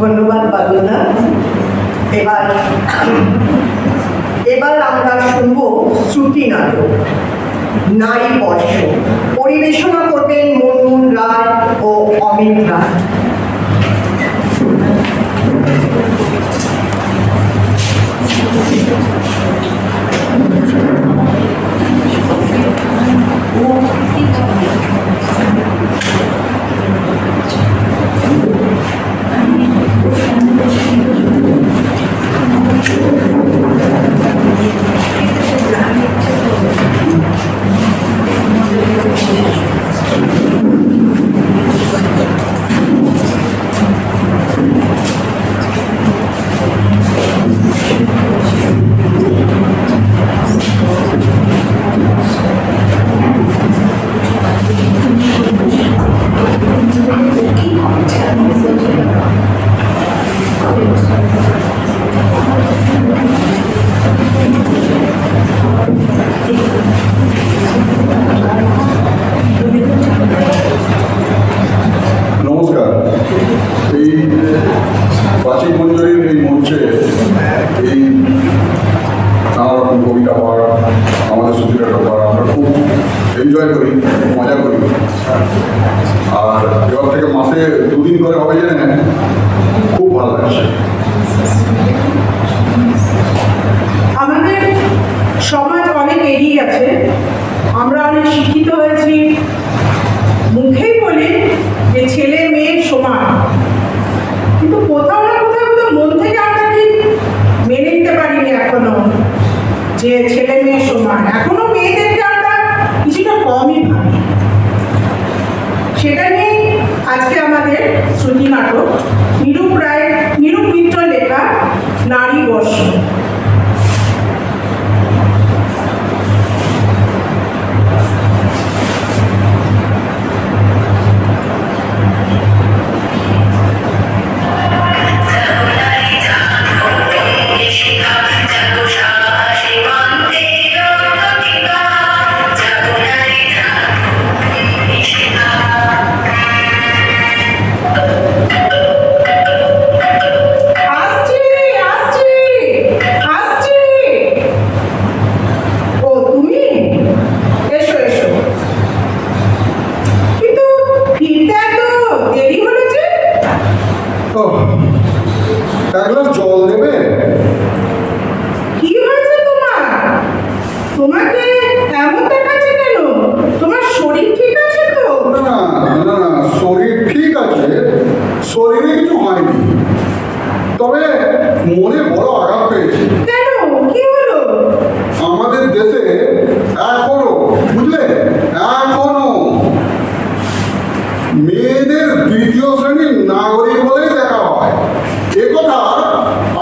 ধন্যবাদ বাদলদা। এবার আমরা শুনব শ্রুতি নাটক নারী বর্ষ। পরিবেশনা করবেন মুনমুন রায় ও অমিত রায়। নমস্কার। এই প্রাচীন মঞ্জুরির এই মঞ্চে এই নানা রকম কবিতা পড়া, আমাদের সুচিরাটা পড়া আমরা খুব এনজয় করি, মজা করি। আর এবার থেকে মাসে 2 দিন করে হবে জেনে খুব ভালো লাগছে। আমাদের সমাজ অনেক এগিয়ে গেছে, আমরা অনেক শিক্ষিত হয়েছি, মুখেই বলি যে ছেলে মেয়ে সমান, কিন্তু কোথাও না কোথাও তো মন থেকে আমরা ঠিক মেনে নিতে পারিনি এখনো যে ছেলে মেয়ে সমান। এখনো মেয়েদেরকে আমরা কিছুটা কমই ভাবি। সেটা নিয়ে আজকে আমাদের শ্রুতি নাটক, নিরূপ মিত্র লেখা নারী বর্ষ। এক গ্লাস জল দেবে? কি হয়েছে তোমার? তোমাকে এমন দেখাচ্ছে কেন? তোমার শরীর ঠিক আছে তো? না না, শরীর ঠিক আছে, শরীরে কিছু হয়নি, তবে মনে বড় আঘাত পেয়েছে। কেন, কি হলো? আমাদের দেশে এখনো, বুঝলে, এখনো মেয়েদের 2য় শ্রেণীর নাগরিক বলেই দেখা হয়। একথা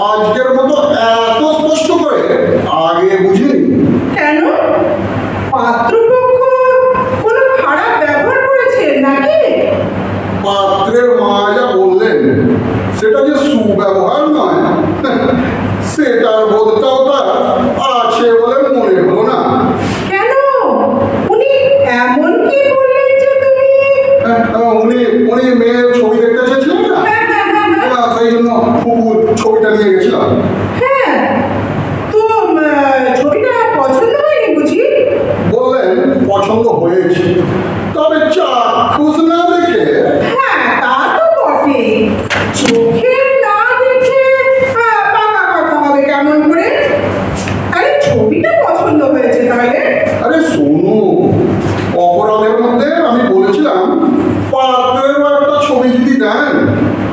আজকের মতো এত স্পষ্ট করে আগে বুঝিনি। কেন? পাত্রপক্ষ কোনো খারাপ ব্যবহার করেছে নাকি? পাত্রের মা যা বললেন সেটা যে সুব্যবহার নয়, সেটার বোধটাও তার আছে বলে মনে হলো না। কেন? উনি এমন কি বললেন যে তুমি? উনি মেয়ের ছবি দেখতে চেয়েছিলেন না, সেই জন্য কুকুর ছবিটা নিয়ে গেছিলাম। হ্যাঁ, তো ছবিটা পছন্দ হয়নি বুঝি? বললেন পছন্দ হয়েছে, তবে চাক্ষুষ না দেখে। হ্যাঁ, তা তো বটে। চোখে না দেখে পাকা কথা হবে কেমন করে? আরে ছবিটা পছন্দ হয়েছে তাহলে? আরে শোনো, অপরাধের মধ্যে আমি বলেছিলাম পাত্রের একটা ছবি যদি দেন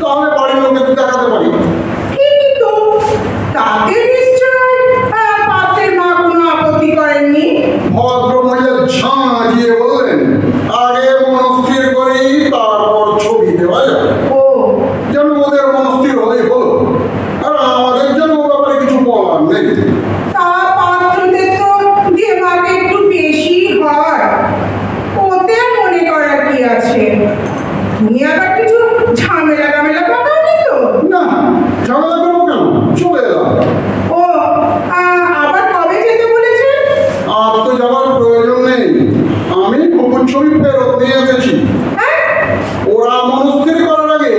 তাহলে বাড়ির লোকে দেখাতে পারি। ঠিকই তো, তাতে নিশ্চয় পাত্রের মা কোনো আপত্তি করেননি। ভদ্র মহিলা ঝাঁঝিয়ে বললেন আগে মনস্থির করেই তারপর ছবি দেওয়া যাবে। ও, যেন ওদের মনস্থির হলেই হলো, আর আমাদের জন্য ও ব্যাপারে কিছু বলার নেই। তা পাত্রদের তো দেমাগে একটু বেশি হয়, ওতে মনে করার কি আছে? তুমি আবার কিছু ঝামেলা পাকাওনি তো? না, ঝামেলা করবো কেন, চলে এলাম। ও, আবার কবে যেতে বলেছে? আর তো যাওয়ার প্রয়োজন নেই, আমি কুকুর ছবি ফেরত নিয়ে এসেছি। হ্যাঁ? ওরা মনস্থির করার আগে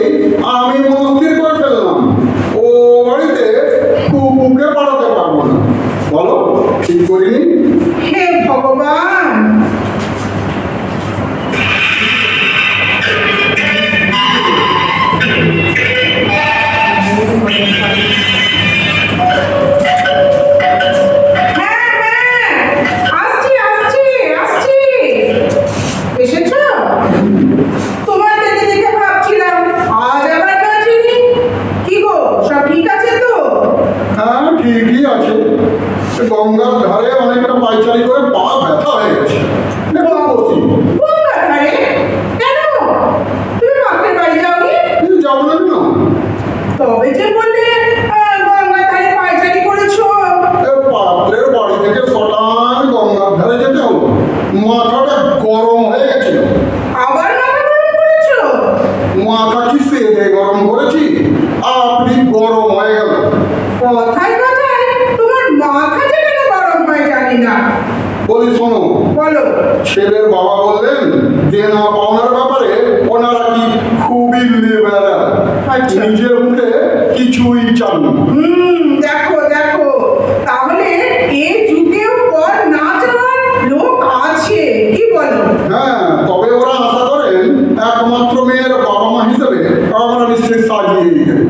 সেদে গরম করেছি, আপনি গরম হয়ে গেল। কথায় কথায় তোমার মাথা যে কেন গরম হয় জানি না। বলি শোনো, বলো। ছেলের বাবা বললেন দেনা পাওনার ব্যাপারে ওনারা কি খুবই লিবারাল, আচ্ছা। নিজের মুখে কিছুই চান না। দেখো দেখো, তাহলে এই যুগেও পর না যাওয়ার লোক আছে, কি বলো? হ্যাঁ, তবে ওরা আশা করেন একমাত্র মেয়ের বাবা মা হিসেবে আমরা নিশ্চয়ই সাজিয়ে দিবেন,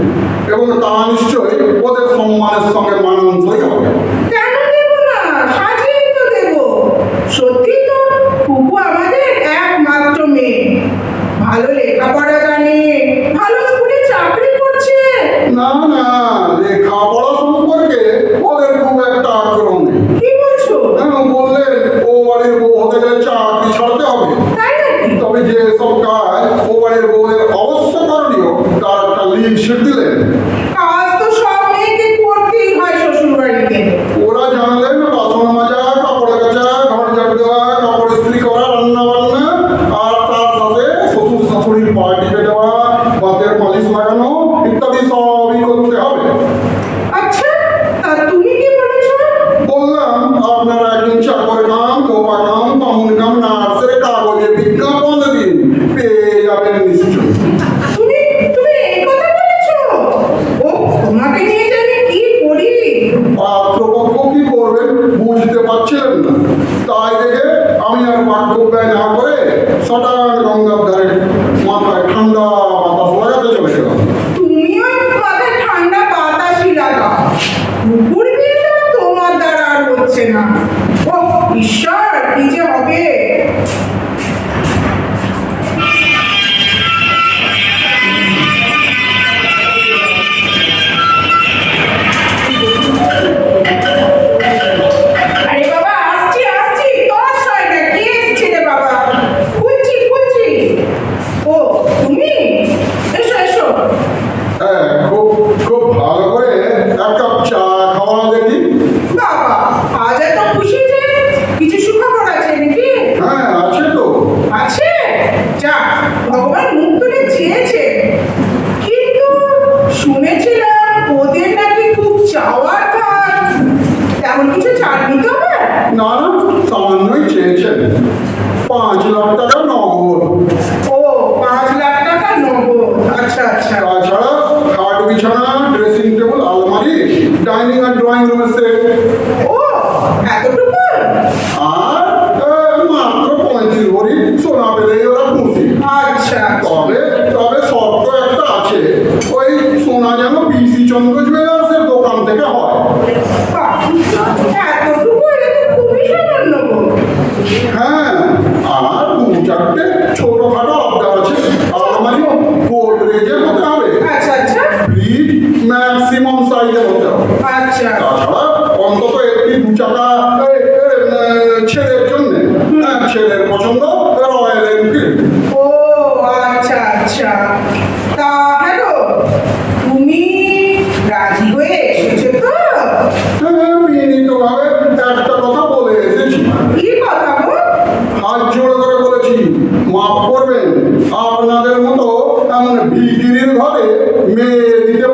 এবং তা নিশ্চয়ই ওদের সম্মানের সঙ্গে মানানসই হবে। কেন দেবো না, সাজিয়েই তো দেবো। সত্যি তো ফুপু আমাদের একমাত্র মেয়ে, ভালো লেখাপড়া জানে, ভালো স্কুলে চাকরি করছে। না না, লেখাপড়া সম্পর্কে ওদের খুব একটা আগ্রহ নেই। কি বলছো? বললেন ও বাড়ির বউ হতে গেলে চাকরি ছাড়তে হবে। তাই নাকি? তবে যে সব কাজ ও বাড়ির বউয়ের অবশ্য করণীয় তার একটা লিস্ট দিলেন। কাজ তো সব মেয়েকে করতেই হয় শ্বশুর বাড়িতে। ওরা জানলেন বাসন মাজা, কাপড় কাচা, ঘর ঝাড় দেওয়া, কাপড় ইস্ত্রি করা, রান্না বান্না, আর তার সাথে শ্বশুর শাশুড়ির পা টিপে দেওয়া, বাতের মালিশ লাগানো ইত্যাদি সবই করতে হবে। আচ্ছা, তা তুমি কি বলেছো? বললাম আপনারা একদিন চাকর কাম, ধোপা কাম, বামুন কাম, নার্সের কাগজে বিজ্ঞাপন দিন, পেয়ে যাবেন নিশ্চয়ই। তুমি তুমি এই কথা বলেছো? ও, তোমাকে নিয়ে যে আমি কি করি। পাত্রপক্ষ কি করবেন বুঝতে পারছিলেন না, তাই দেখে আমি আর বাক্য ব্যয় না করে সটান গঙ্গার ধারে মাথায় ঠান্ডা বাতাস লাগাতে চলে গেলাম। তুমিও মাথায় ঠান্ডা বাতাসই লাগাও। কুকুর বিয়েটা তোমার দ্বারা আর হচ্ছে না। ও ঈশ্বর, কি যে হবে। আরে বাবা, আসছি আসছি, তোর সয় না, কে এসেছে রে বাবা? খুলছি খুলছি। ও তুমি, এসো এসো। হ্যাঁ, খুব খুব ভালো করে এক কাপ চা খাওয়া দেখি। বাবা, আজ এত খুশি যে, কিছু সুখবর আছে নাকি? হ্যাঁ, আছে তো। আছে? যা, ভগবান মুখ তুলে চেয়েছে। কিন্তু শুনেছিলাম ওদের নাকি খুব চাওয়ার ভার। তেমন কিছু ছাড়বি তো আমার? না না, সামান্যই চেয়েছেন, 5 লাখ টাকা নগদ। ও, 5 লাখ টাকা নগদ। আচ্ছা আচ্ছা। তাছাড়া খাট বিছানা, ড্রেসিং টেবিল, আলমারি, ডাইনিং আর ড্রয়িং রুমের সেট, ও, এতটুকু? আর মাত্র 35 ভরি সোনা পেলেই ওরা খুশি। আচ্ছা তবে তবে শর্ত একটা আছে, ওই সোনা যেন পিসি চন্দ্র জুয়েলার্সের দোকান থেকে হয়। বাহ, এতটুকু, এটা তো খুবই সামান্য গো। হ্যাঁ, আর 2-4টে ছোটখাটো আবদার আছে। আলমারি গোদরেজের হতে হবে, আচ্ছা আচ্ছা ফ্রিজ ম্যাক্সিমাম সাইজের হতে হবে। আচ্ছা। তাছাড়া অন্তত একটি 2 চাকা ছেলের জন্য, ছেলের পছন্দ রয়্যাল এনফিল্ড। ও আচ্ছা আচ্ছা। তা হ্যালো, তুমি রাজি হয়ে এসেছো তো? বিনীতভাবে একটা কথা বলে এসেছি, কি কথা গো? হাত জোড় করে বলেছি মাফ করবেন, আপনাদের মতো এমন ভিখিরির ঘরে মেয়ে দিতে